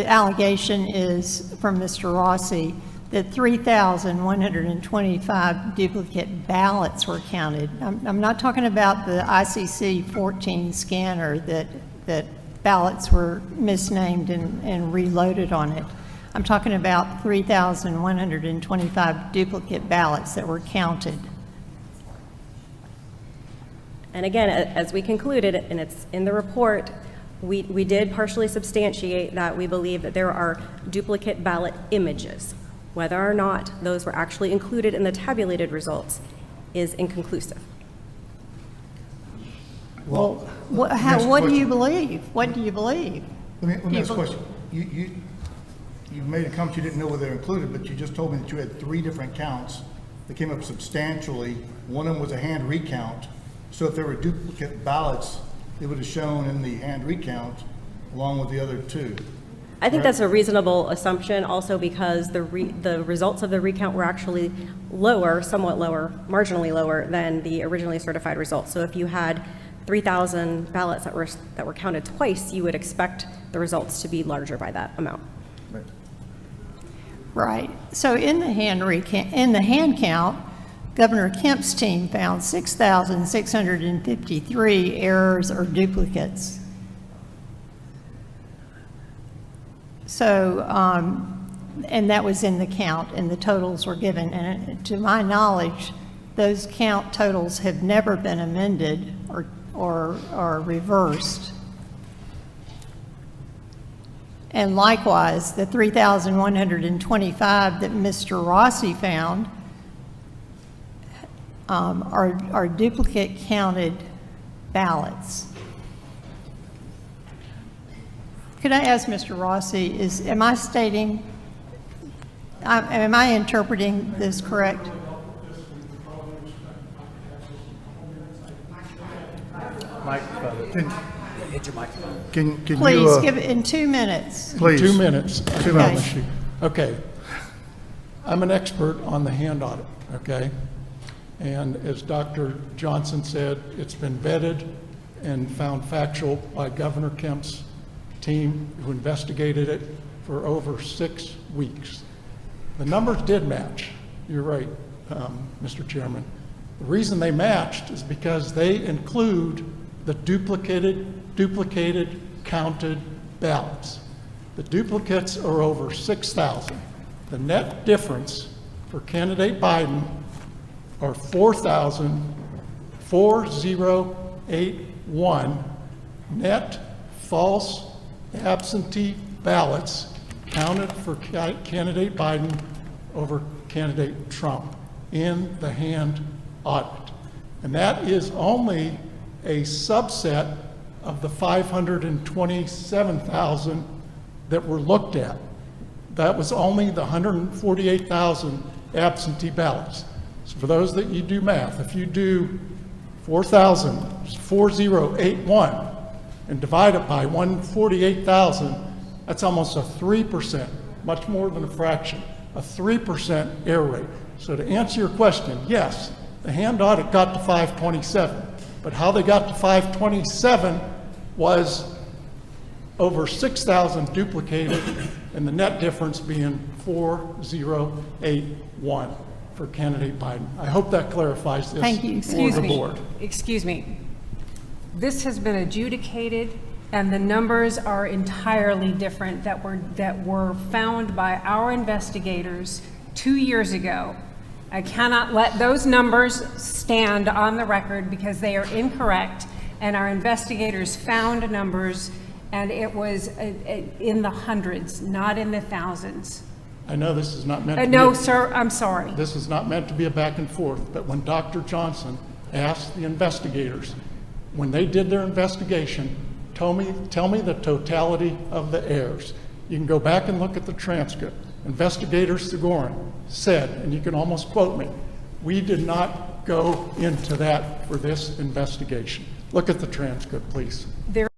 The allegation is from Mr. Rossi that 3,125 duplicate ballots were counted. I'm not talking about the ICC 14 scanner that ballots were misnamed and reloaded on it. I'm talking about 3,125 duplicate ballots that were counted. And again, as we concluded, and it's in the report, we did partially substantiate that we believe that there are duplicate ballot images. Whether or not those were actually included in the tabulated results is inconclusive. Well, what do you believe? What do you believe? Let me ask a question. You made a comment you didn't know whether they're included, but you just told me that you had 3 different counts that came up substantially. One of them was a hand recount. So if there were duplicate ballots, it would have shown in the hand recount along with the other 2. I think that's a reasonable assumption also because the results of the recount were actually lower, somewhat lower, marginally lower than the originally certified results. So if you had 3,000 ballots that were counted twice, you would expect the results to be larger by that amount. Right. So in the hand count, Governor Kemp's team found 6,653 errors or duplicates. So, and that was in the count, and the totals were given. And to my knowledge, those count totals have never been amended or reversed. And likewise, the 3,125 that Mr. Rossi found are duplicate counted ballots. Could I ask Mr. Rossi, am I interpreting this correct? Microphone. Hit your microphone. Can Please, you, give it in 2 minutes. please. 2 minutes. I 2 promise minutes. you. Okay. I'm an expert on the hand audit, okay? And as Dr. Johnson said, it's been vetted and found factual by Governor Kemp's team who investigated it for over 6 weeks. The numbers did match. You're right, Mr. Chairman. The reason they matched is because they include the duplicated, counted ballots. The duplicates are over 6,000. The net difference for candidate Biden are 4,4081 net false absentee ballots counted for candidate Biden over candidate Trump in the hand audit. And that is only a subset of the 527,000 that were looked at. That was only the 148,000 absentee ballots. So for those that you do math, if you do 4,4081 and divide it by 148,000, that's almost a 3%, much more than a fraction, a 3% error rate. So to answer your question, yes, the hand audit got to 527, but how they got to 527 was over 6,000 duplicated, and the net difference being 4,081 for candidate Biden. I hope that clarifies this. Thank you. For the board. Excuse me. This has been adjudicated, and the numbers are entirely different that were found by our investigators 2 years ago. I cannot let those numbers stand on the record because they are incorrect, and our investigators found numbers, and it was in the hundreds, not in the thousands. I know this is not meant to No, be sir, I'm sorry. this is not meant to be a back and forth, but when Dr. Johnson asked the investigators, when they did their investigation, tell me the totality of the errors. You can go back and look at the transcript. Investigator Sigorin said, and you can almost quote me, we did not go into that for this investigation. Look at the transcript, please. There